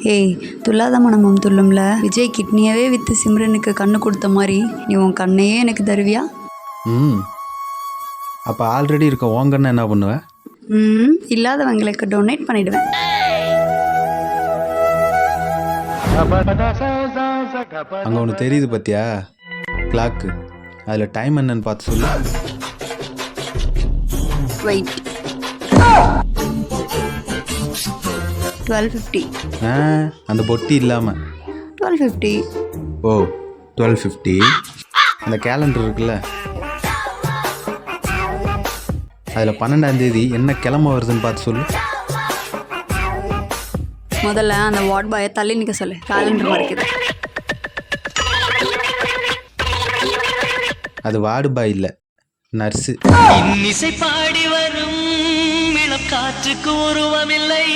ஏய், துல்லாத மனமும் துள்ளும்ல விஜய் கிட்னியவே விற்று சிம்ரனுக்கு கண்ணு கொடுத்த மாதிரி நீ உன் கண்ணையே எனக்கு தருவியா? அப்போ ஆல்ரெடி இருக்க ஓங்கன்னு என்ன பண்ணுவேன்? இல்லாதவங்களுக்கு டொனேட் பண்ணிடுவேன். அங்கே ஒன்று தெரியுது பார்த்தியா, கிளாக்கு. அதில் டைம் என்னன்னு பார்த்து சொல்லு. வெயிட், 12:50. அந்த பொட்டி இல்லாமல் 12:50. ஓ 12:50. அந்த கேலண்டர் இருக்குல்ல, அதில் 12ஆம் தேதி என்ன கிழமை வருதுன்னு பார்த்து சொல்லு. முதல்ல அந்த வார்ட் பாயை தள்ளி நிற்க சொல்லு, கேலண்டர் மறைக்குது. அது வார்டு பாய் இல்லை, நர்ஸு. இன்னிசை பாடி வரும் இளம் காற்றுக்கு உருவமில்லை.